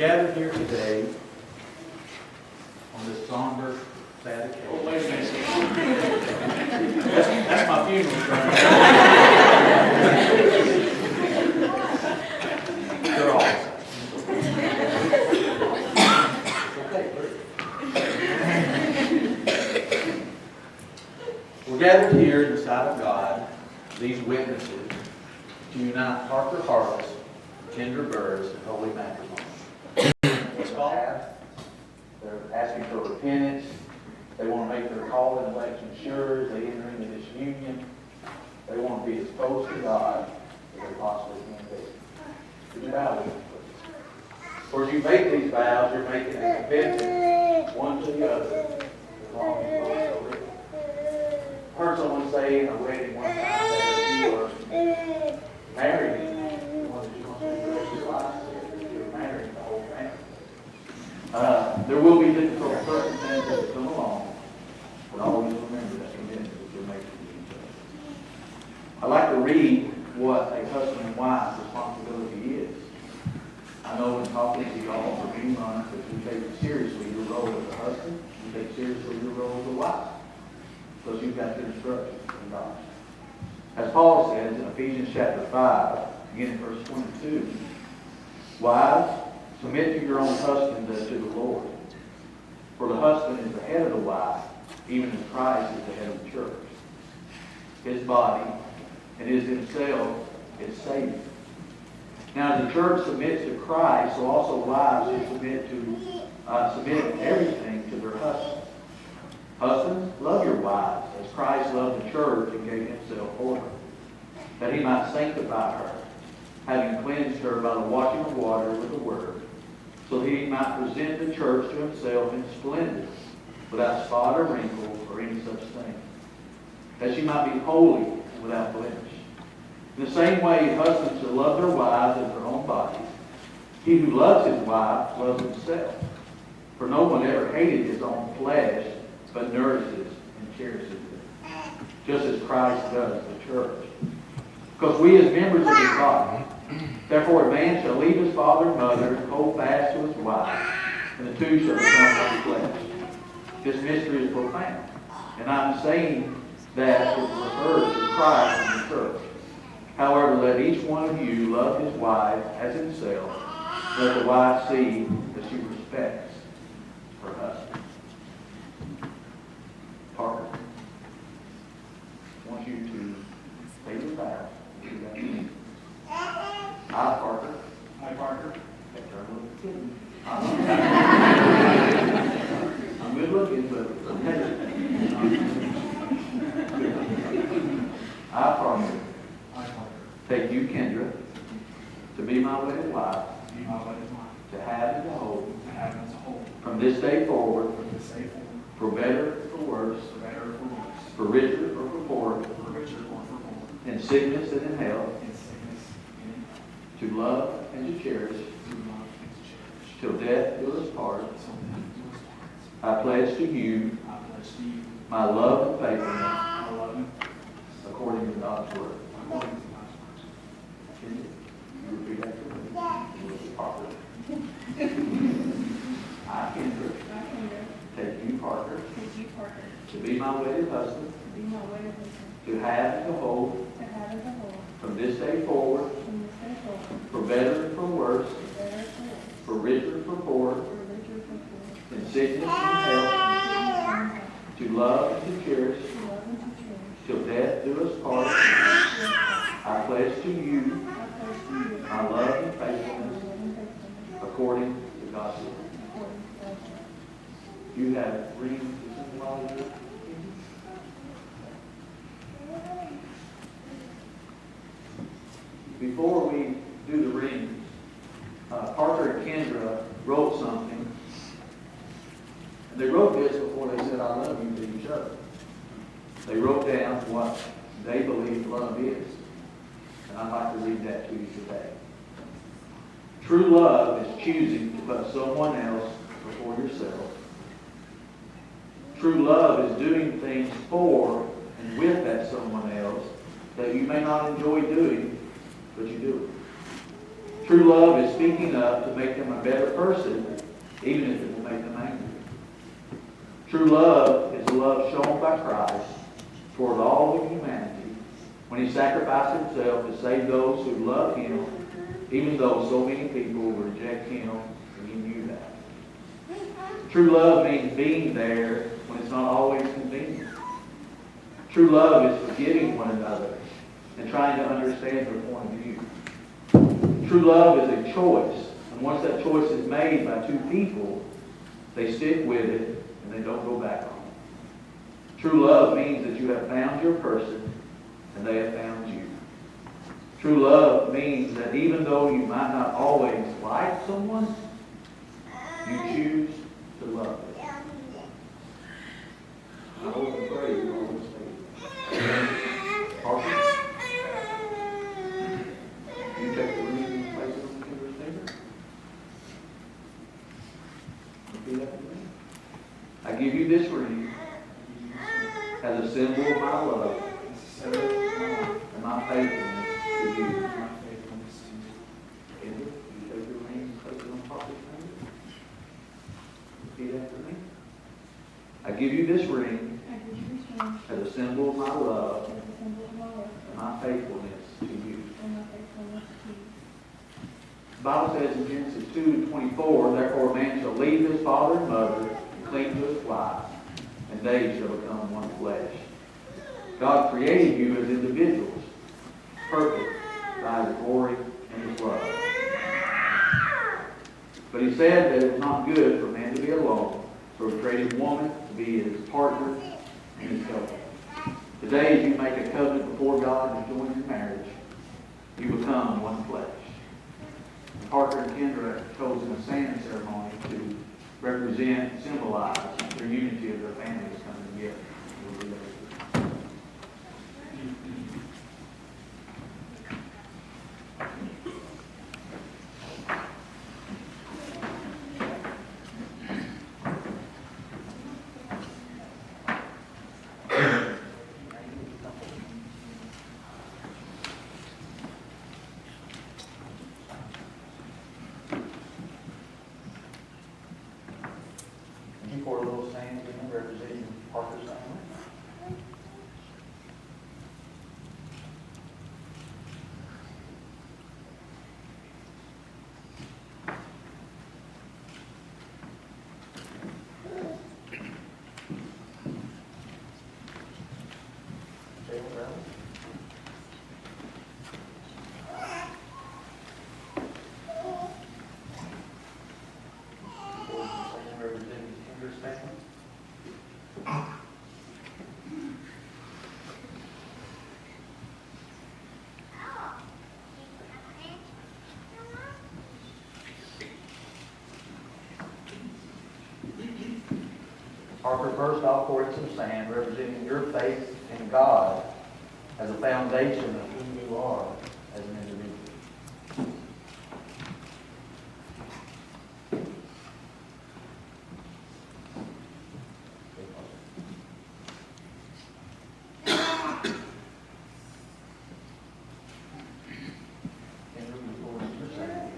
gathered here today on this somber, sad occasion. Oh, wait a minute. That's my funeral sermon. They're all We're gathered here in the sight of God, these witnesses, to unite Parker Harris, Kendra Burris, and holy matrimony. What's called? They're asking for repentance. They want to make their call and election sure as they enter into this union. They want to be as close to God as they possibly can be. Would you bow with me, please? For as you make these vows, you're making a commitment one to the other, as long as you both are written. I heard someone say in a wedding one time that if you were married, the one that you want to spend the rest of your life with, if you're married the whole family. There will be difficult circumstances that come along, but always remember that commitment that you're making to each other. I'd like to read what a husband and wife's responsibility is. I know in talking to y'all for many months that you take seriously your role as a husband, you take seriously your role as a wife, because you've got your instructions from God. As Paul says in Ephesians chapter 5, beginning verse 22, wives, submit to your own husbands as to the Lord. For the husband is the head of the wife, even as Christ is the head of the church, his body, and is himself its Savior. Now, as the church submits to Christ, so also wives should submit everything to their husbands. Husbands, love your wives, as Christ loved the church and gave himself for her, that he might sanctify her, having cleansed her by the washing of water with the word, so that he might present the church to himself in splendor, without spot or wrinkle or any such thing, that she might be holy and without blemish. In the same way, husbands should love their wives as their own bodies. He who loves his wife loves himself. For no one ever hated his own flesh, but nourishes and cherishes it, just as Christ does the church. Because we as members of his body, therefore a man shall leave his father and mother and hold fast to his wife, and the two shall become one flesh. This mystery is profound, and I'm saying that it refers to Christ and the church. However, let each one of you love his wife as himself. Let the wife see that she respects her husband. Parker, I want you to say your vows. I, Parker. I, Parker. I'm good looking, but I'm hesitating. I, Parker. I, Parker. Take you, Kendra, to be my wedded wife, To be my wedded wife. to have and to hold, To have and to hold. from this day forward, From this day forward. for better, for worse, For better or for worse. for richer or for poorer, For richer or for poorer. in sickness and in health, In sickness and in health. to love and to cherish, To love and to cherish. till death do us part. So that do us parts. I pledge to you I pledge to you my love and faithfulness, my love and faithfulness according to God's word. according to God's word. Can you repeat after me? Parker. I, Kendra, take you, Parker, Take you, Parker, to be my wedded husband, to be my wedded husband, to have and to hold, to have and to hold, from this day forward, from this day forward, for better and for worse, for better and for worse, for richer and for poorer, for richer and for poorer, in sickness and health, in sickness and health, to love and to cherish, to love and to cherish, till death do us part. till death do us part. I pledge to you I pledge to you my love and my faithfulness, love and faithfulness, according to God's word. according to God's word. You have rings to symbolize your Before we do the rings, Parker and Kendra wrote something. And they wrote this before they said, I love you to each other. They wrote down what they believe love is. And I'd like to read that to you today. True love is choosing to put someone else before yourself. True love is doing things for and with that someone else that you may not enjoy doing, but you do it. True love is speaking up to make them a better person, even if it will make them angry. True love is the love shown by Christ toward all of humanity when He sacrificed Himself to save those who love Him, even though so many people reject Him, and He knew that. True love means being there when it's not always convenient. True love is forgiving one another and trying to understand their point of view. True love is a choice, and once that choice is made by two people, they stick with it and they don't go back on it. True love means that you have found your person and they have found you. True love means that even though you might not always like someone, you choose to love them. I hope and pray you always stay. Parker, you take the ring and place it on the Kendra's finger. Repeat after me. I give you this ring as a symbol of my love and my faithfulness to you. Kendra, you take your ring and place it on Parker's finger. Repeat after me. I give you this ring I give you this ring as a symbol of my love as a symbol of my love and my faithfulness to you. and my faithfulness to you. The Bible says in Genesis 2:24, therefore a man shall leave his father and mother and cleave to his wife, and they shall become one flesh. God created you as individuals, perfect by His glory and His love. But He said that it was not good for man to be alone, so He created woman to be his partner and his helper. Today, as you make a covenant before God and join your marriage, you become one flesh. And Parker and Kendra have chosen a sand ceremony to represent and symbolize their unity of their families coming together. We'll do that. Can you pour a little sand in representing Parker's family? Say it loud. Pour some sand representing Kendra's family. Parker, first I'll pour in some sand representing your faith in God as a foundation of who you are as an individual. Kendra, you pour in some sand.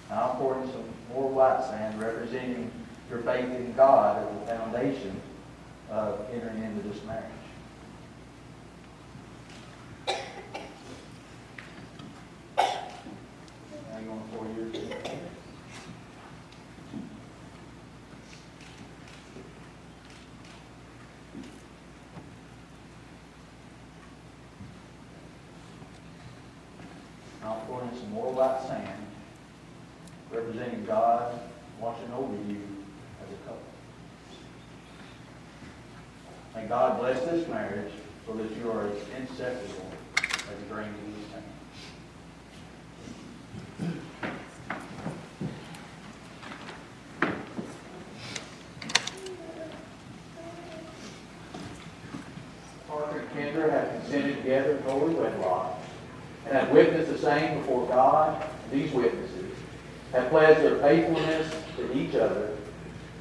I'll pour in some more white sand representing your faith in God as the foundation of entering into this marriage. Now you want to pour yours in? I'll pour in some more white sand representing God watching over you as a couple. May God bless this marriage so that you are as inseparable as a grain of His hand. Parker and Kendra have consented together in holy wedlock and have witnessed the same before God. These witnesses have pledged their faithfulness to each other,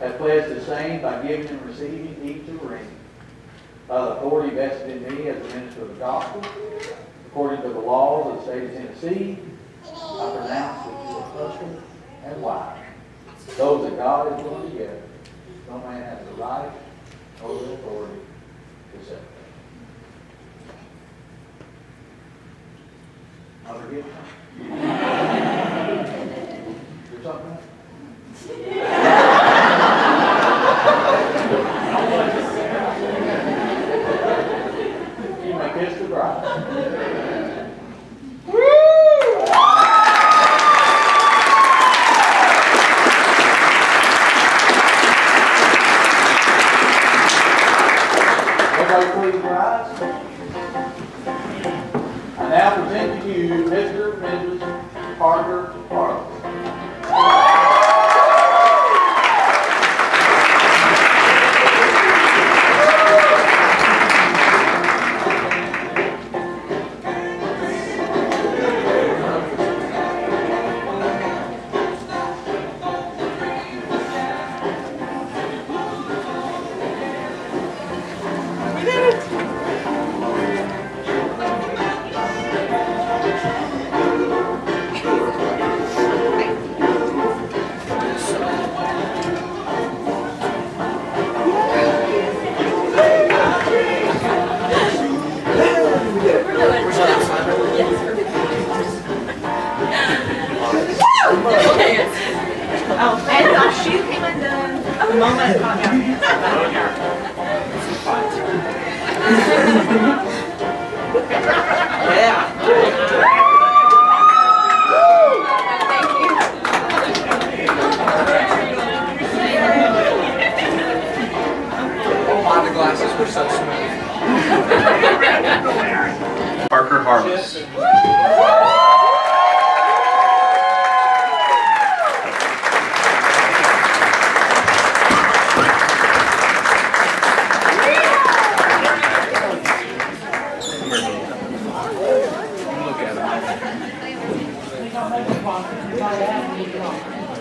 have pledged the same by giving and receiving each a ring, by the authority vested in me as a minister of the gospel, according to the laws of the state of Tennessee, I pronounce that you are husband and wife, those that God has joined together. No man has the right or the authority to separate. I forget something? There's something else? You may kiss the bride. Everybody please rise. I now present to you Mr. and Mrs. Parker Harless. Oh, and our shoe came undone the moment it got down. Why the glasses were so smooth. Parker Harless.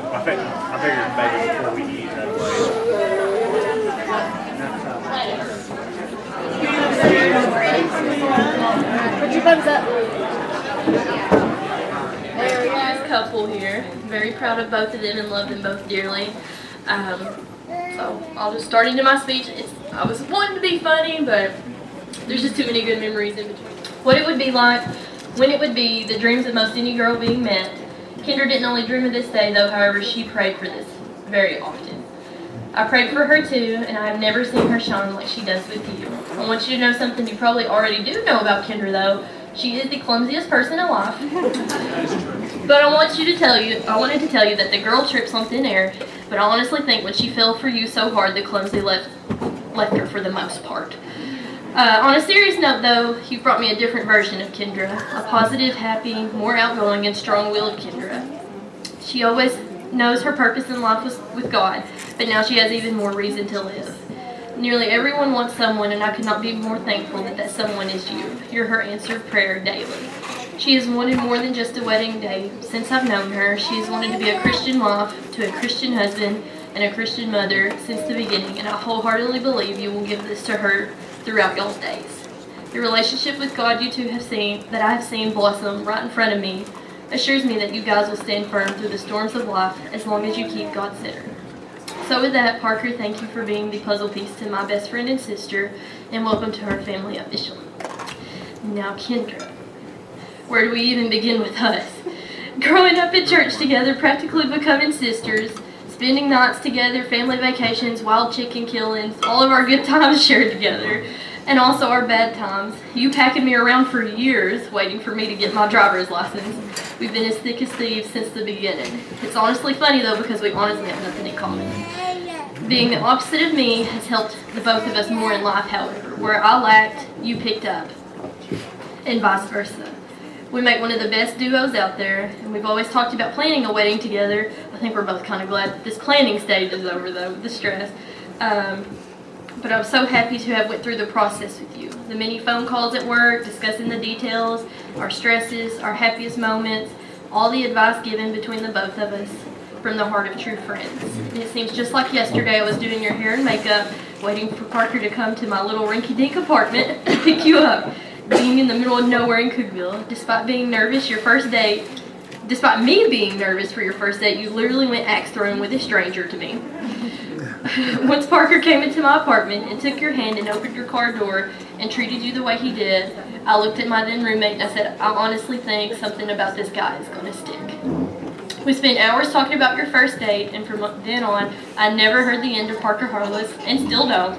I figured maybe before we eat that way. Put your thumbs up. Very nice couple here. Very proud of both of them and love them both dearly. So I'll just start into my speech. I was wanting to be funny, but there's just too many good memories in between. What it would be like, when it would be, the dreams of most any girl being met. Kendra didn't only dream of this day though, however, she prayed for this very often. I prayed for her too, and I have never seen her shine like she does with you. I want you to know something you probably already do know about Kendra though. She is the clumsiest person alive. But I wanted to tell you that the girl trips on thin air, but I honestly think when she fell for you so hard, the clumsy left her for the most part. On a serious note though, you brought me a different version of Kendra, a positive, happy, more outgoing and strong-willed Kendra. She always knows her purpose in life was with God, but now she has even more reason to live. Nearly everyone wants someone, and I could not be more thankful that that someone is you. You're her answered prayer daily. She has wanted more than just a wedding day. Since I've known her, she has wanted to be a Christian wife, to a Christian husband, and a Christian mother since the beginning, and I wholeheartedly believe you will give this to her throughout y'all's days. The relationship with God you two have seen, that I have seen blossom right in front of me, assures me that you guys will stand firm through the storms of life as long as you keep God centered. So with that, Parker, thank you for being the puzzle piece to my best friend and sister, and welcome to our family officially. Now, Kendra, where do we even begin with us? Growing up in church together, practically becoming sisters, spending nights together, family vacations, wild chicken killings, all of our good times shared together, and also our bad times. You packing me around for years, waiting for me to get my driver's license. We've been as thick as thieves since the beginning. It's honestly funny though, because we honestly have nothing in common. Being the opposite of me has helped the both of us more in life, however. Where I lacked, you picked up, and vice versa. We make one of the best duos out there, and we've always talked about planning a wedding together. I think we're both kind of glad that this planning stage is over though, with the stress. But I'm so happy to have went through the process with you. The many phone calls at work, discussing the details, our stresses, our happiest moments, all the advice given between the both of us. from the heart of true friends. And it seems just like yesterday I was doing your hair and makeup, waiting for Parker to come to my little rinky-dink apartment and pick you up. Being in the middle of nowhere in Cookeville, despite being nervous your first date, despite me being nervous for your first date, you literally went axe throwing with a stranger to me. Once Parker came into my apartment and took your hand and opened your car door and treated you the way he did, I looked at my then roommate and I said, I honestly think something about this guy is going to stick. We spent hours talking about your first date, and from then on, I never heard the end of Parker Harless, and still don't.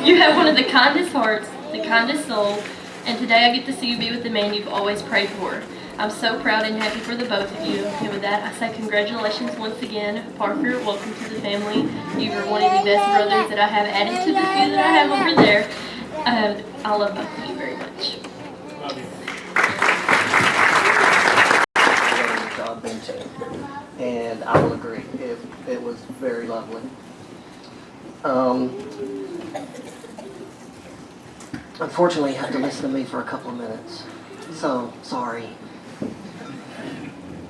You have one of the kindest hearts, the kindest soul, and today I get to see you be with the man you've always prayed for. I'm so proud and happy for the both of you. And with that, I say congratulations once again. Parker, welcome to the family. You are one of the best brothers that I have added to the few that I have over there. I love both of you very much. Job benching, and I will agree. It was very lovely. Unfortunately, you had to listen to me for a couple of minutes, so sorry.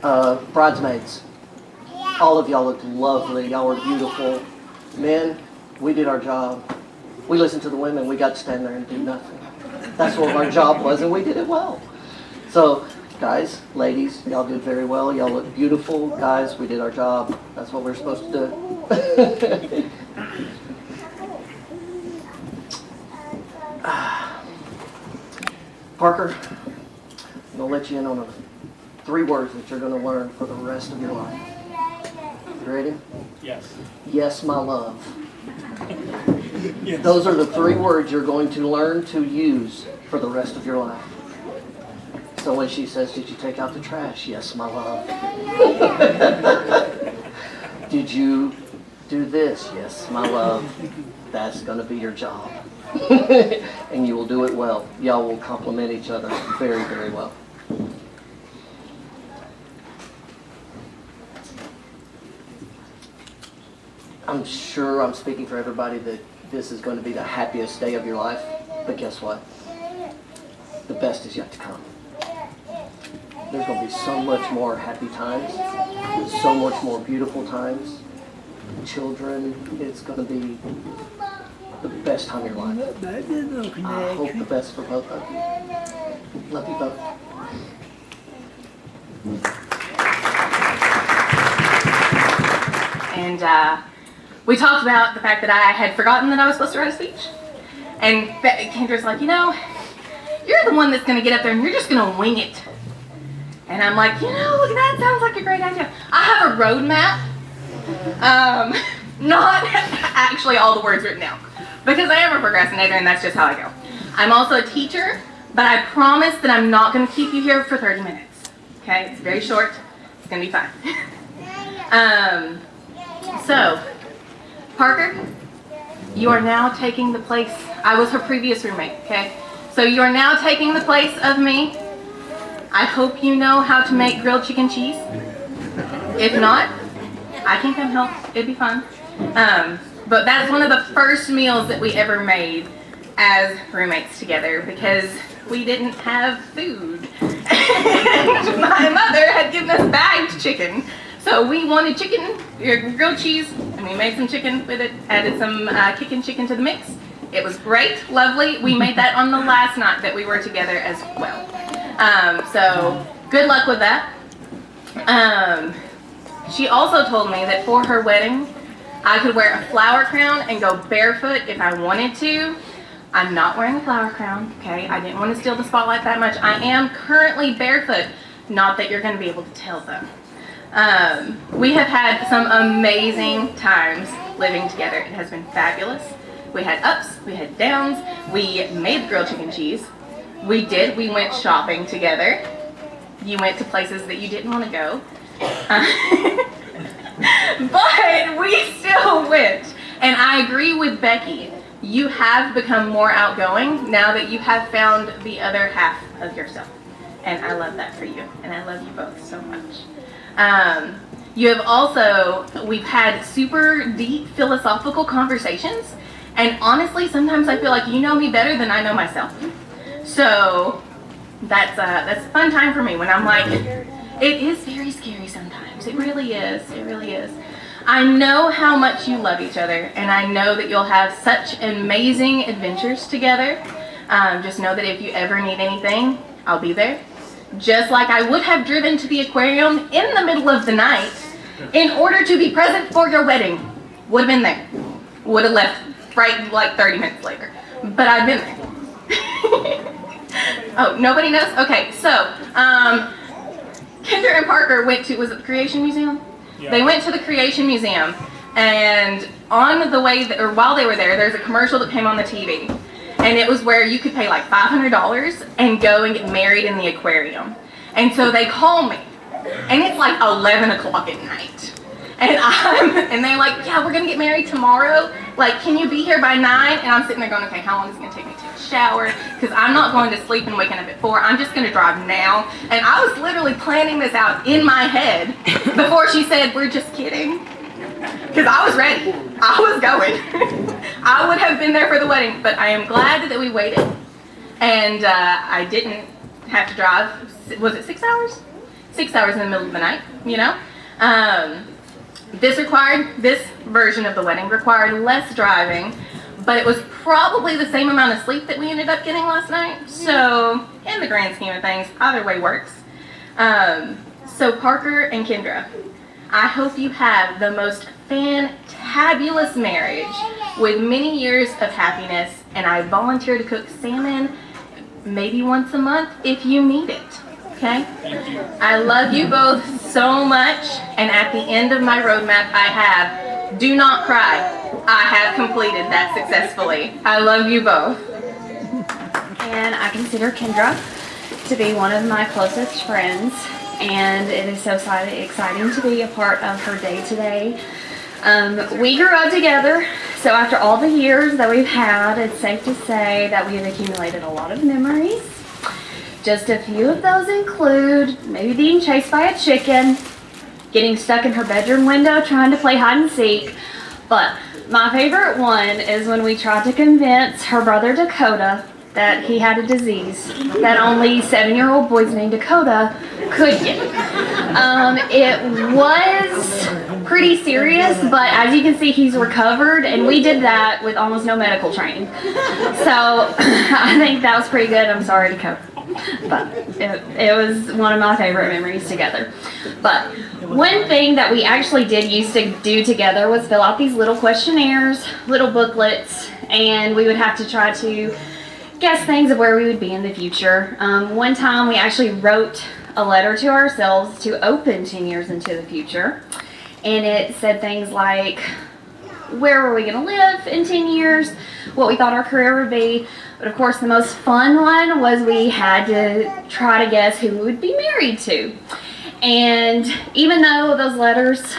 Bridesmaids, all of y'all looked lovely. Y'all were beautiful. Men, we did our job. We listened to the women. We got to stand there and do nothing. That's what our job was, and we did it well. So, guys, ladies, y'all did very well. Y'all look beautiful. Guys, we did our job. That's what we're supposed to do. Parker, I'm going to let you in on 3 words that you're going to learn for the rest of your life. You ready? Yes. Yes, my love. Those are the 3 words you're going to learn to use for the rest of your life. So when she says, did you take out the trash? Yes, my love. Did you do this? Yes, my love. That's going to be your job. And you will do it well. Y'all will complement each other very, very well. I'm sure I'm speaking for everybody that this is going to be the happiest day of your life. But guess what? The best is yet to come. There's going to be so much more happy times, so much more beautiful times. Children, it's going to be the best time of your life. I hope the best for both of you. Love you both. And we talked about the fact that I had forgotten that I was supposed to write a speech. And Kendra's like, you know, you're the one that's going to get up there and you're just going to wing it. And I'm like, you know, that sounds like a great idea. I have a roadmap. Not actually all the words written down. Because I am a procrastinator and that's just how I go. I'm also a teacher, but I promise that I'm not going to keep you here for 30 minutes. Okay? It's very short. It's going to be fine. So, Parker, you are now taking the place. I was her previous roommate, okay? So you are now taking the place of me. I hope you know how to make grilled chicken cheese. If not, I can come help. It'd be fun. But that's one of the first meals that we ever made as roommates together because we didn't have food. And my mother had given us bagged chicken. So we wanted chicken, grilled cheese, and we made some chicken with it, added some kicking chicken to the mix. It was great, lovely. We made that on the last night that we were together as well. So good luck with that. She also told me that for her wedding, I could wear a flower crown and go barefoot if I wanted to. I'm not wearing a flower crown, okay? I didn't want to steal the spotlight that much. I am currently barefoot. Not that you're going to be able to tell though. We have had some amazing times living together. It has been fabulous. We had ups, we had downs. We made grilled chicken cheese. We went shopping together. You went to places that you didn't want to go. But we still went. And I agree with Becky. You have become more outgoing now that you have found the other half of yourself. And I love that for you. And I love you both so much. You have also, we've had super deep philosophical conversations. And honestly, sometimes I feel like you know me better than I know myself. So that's a fun time for me when I'm like, It is very scary sometimes. It really is. It really is. I know how much you love each other, and I know that you'll have such amazing adventures together. Just know that if you ever need anything, I'll be there. Just like I would have driven to the aquarium in the middle of the night in order to be present for your wedding. Would have been there. Would have left right like 30 minutes later. But I've been there. Oh, nobody knows? Okay, so, Kendra and Parker went to, was it the Creation Museum? Yeah. They went to the Creation Museum, and on the way, or while they were there, there's a commercial that came on the TV. And it was where you could pay like $500 and go and get married in the aquarium. And so they call me, and it's like 11 o'clock at night. And they're like, yeah, we're gonna get married tomorrow. Like, can you be here by 9? And I'm sitting there going, okay, how long is it gonna take me to take a shower? Because I'm not going to sleep and waking up at 4. I'm just gonna drive now. And I was literally planning this out in my head before she said, we're just kidding. Because I was ready. I was going. I would have been there for the wedding, but I am glad that we waited. And I didn't have to drive, was it 6 hours? 6 hours in the middle of the night, you know? This version of the wedding required less driving, but it was probably the same amount of sleep that we ended up getting last night. So, in the grand scheme of things, either way works. So Parker and Kendra, I hope you have the most fantabulous marriage with many years of happiness, and I volunteer to cook salmon maybe once a month if you need it. Okay? I love you both so much, and at the end of my roadmap I have, do not cry. I have completed that successfully. I love you both. And I consider Kendra to be one of my closest friends, and it is so exciting to be a part of her day today. We grew up together, so after all the years that we've had, it's safe to say that we have accumulated a lot of memories. Just a few of those include maybe being chased by a chicken, getting stuck in her bedroom window trying to play hide and seek. But my favorite one is when we tried to convince her brother Dakota that he had a disease that only 7-year-old boys named Dakota could get. It was pretty serious, but as you can see, he's recovered, and we did that with almost no medical training. So I think that was pretty good. I'm sorry, Dakota. But it was one of my favorite memories together. But one thing that we actually did used to do together was fill out these little questionnaires, little booklets, and we would have to try to guess things of where we would be in the future. One time we actually wrote a letter to ourselves to open 10 years into the future, and it said things like, where were we going to live in 10 years, what we thought our career would be. But of course the most fun one was we had to try to guess who we would be married to. And even though those letters,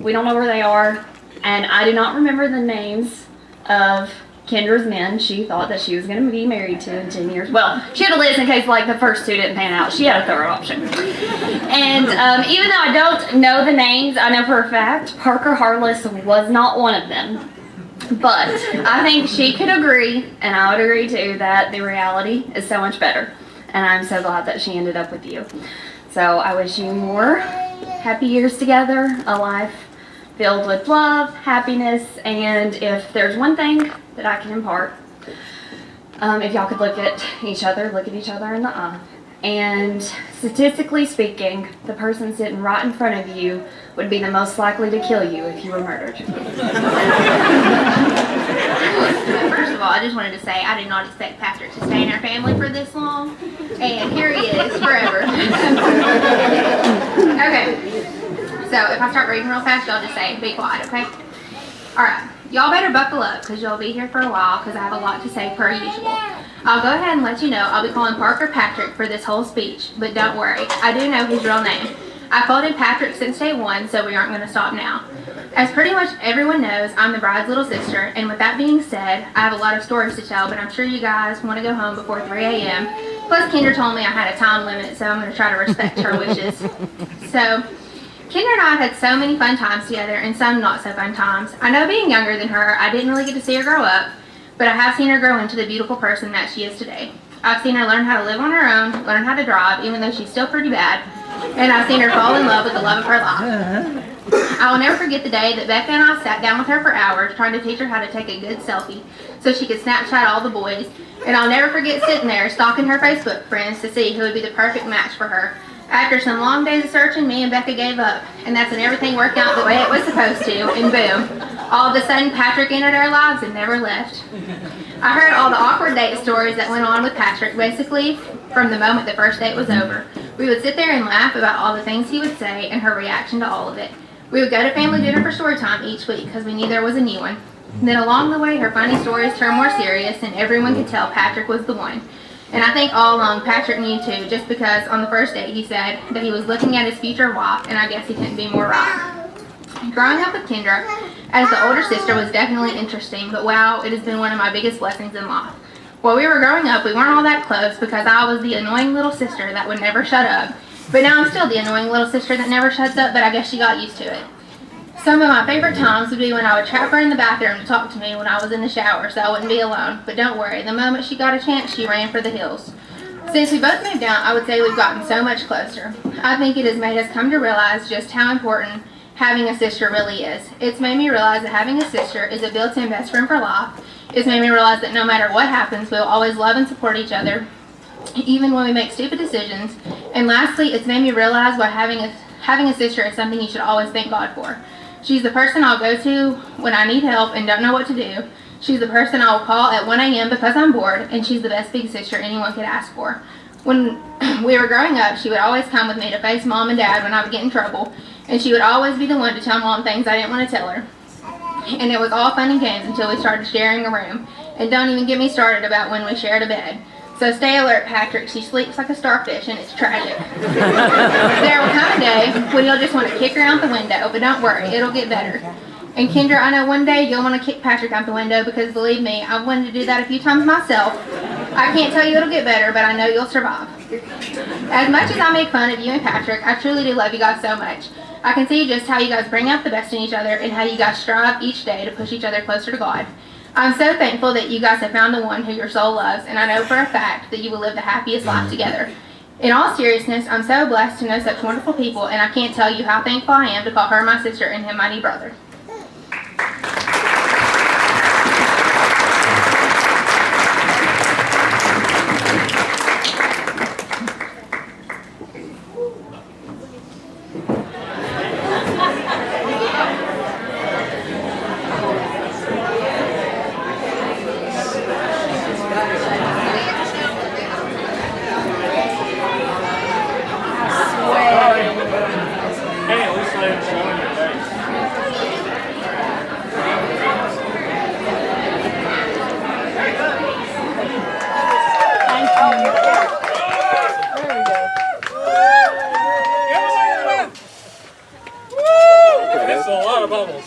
we don't know where they are, and I do not remember the names of Kendra's men she thought that she was going to be married to in 10 years. Well, she had a list in case like the first two didn't pan out. She had a third option. And even though I don't know the names, I know for a fact Parker Harless was not one of them. But I think she could agree, and I would agree too, that the reality is so much better. And I'm so glad that she ended up with you. So I wish you more happy years together, a life filled with love, happiness, and if there's one thing that I can impart, if y'all could look at each other in the eye, and statistically speaking, the person sitting right in front of you would be the most likely to kill you if you were murdered. First of all, I just wanted to say I did not expect Patrick to stay in our family for this long, and here he is forever. Okay, so if I start reading real fast, y'all just say, be quiet, okay? Alright, y'all better buckle up, because you'll be here for a while, because I have a lot to say per usual. I'll go ahead and let you know I'll be calling Parker Patrick for this whole speech, but don't worry, I do know his real name. I called him Patrick since day one, so we aren't going to stop now. As pretty much everyone knows, I'm the bride's little sister, and with that being said, I have a lot of stories to tell, but I'm sure you guys want to go home before 3 a.m. Plus, Kendra told me I had a time limit, so I'm going to try to respect her wishes. So, Kendra and I have had so many fun times together, and some not so fun times. I know being younger than her, I didn't really get to see her grow up, but I have seen her grow into the beautiful person that she is today. I've seen her learn how to live on her own, learn how to drive, even though she's still pretty bad, and I've seen her fall in love with the love of her life. I will never forget the day that Becca and I sat down with her for hours trying to teach her how to take a good selfie so she could Snapchat all the boys. And I'll never forget sitting there stalking her Facebook friends to see who would be the perfect match for her. After some long days of searching, me and Becca gave up, and that's when everything worked out the way it was supposed to, and boom, all of a sudden Patrick entered our lives and never left. I heard all the awkward date stories that went on with Patrick basically from the moment the first date was over. We would sit there and laugh about all the things he would say and her reaction to all of it. We would go to family dinner for story time each week because we knew there was a new one. Then along the way, her funny stories turned more serious, and everyone could tell Patrick was the one. And I think all along Patrick knew too, just because on the first date he said that he was looking at his future wife, and I guess he couldn't be more right. Growing up with Kendra as the older sister was definitely interesting, but wow, it has been one of my biggest blessings in life. While we were growing up, we weren't all that close because I was the annoying little sister that would never shut up. But now I'm still the annoying little sister that never shuts up, but I guess she got used to it. Some of my favorite times would be when I would trap her in the bathroom to talk to me when I was in the shower so I wouldn't be alone. But don't worry, the moment she got a chance, she ran for the hills. Since we both moved out, I would say we've gotten so much closer. I think it has made us come to realize just how important having a sister really is. It's made me realize that having a sister is a built-in best friend for life. It's made me realize that no matter what happens, we'll always love and support each other, even when we make stupid decisions. And lastly, it's made me realize why having a sister is something you should always thank God for. She's the person I'll go to when I need help and don't know what to do. She's the person I'll call at 1 a.m. because I'm bored, and she's the best big sister anyone could ask for. When we were growing up, she would always come with me to face Mom and Dad when I would get in trouble, and she would always be the one to tell Mom things I didn't want to tell her. And it was all fun and games until we started sharing a room. And don't even get me started about when we shared a bed. So stay alert, Patrick. She sleeps like a starfish, and it's tragic. There will come a day when you'll just want to kick her out the window, but don't worry, it'll get better. And Kendra, I know one day you'll want to kick Patrick out the window because believe me, I've wanted to do that a few times myself. I can't tell you it'll get better, but I know you'll survive. As much as I make fun of you and Patrick, I truly do love you guys so much. I can see just how you guys bring out the best in each other and how you guys strive each day to push each other closer to God. I'm so thankful that you guys have found the one who your soul loves, and I know for a fact that you will live the happiest life together. In all seriousness, I'm so blessed to know such wonderful people, and I can't tell you how thankful I am to call her my sister and him my new brother. Hey, at least let him show in your face. It's a lot of bubbles.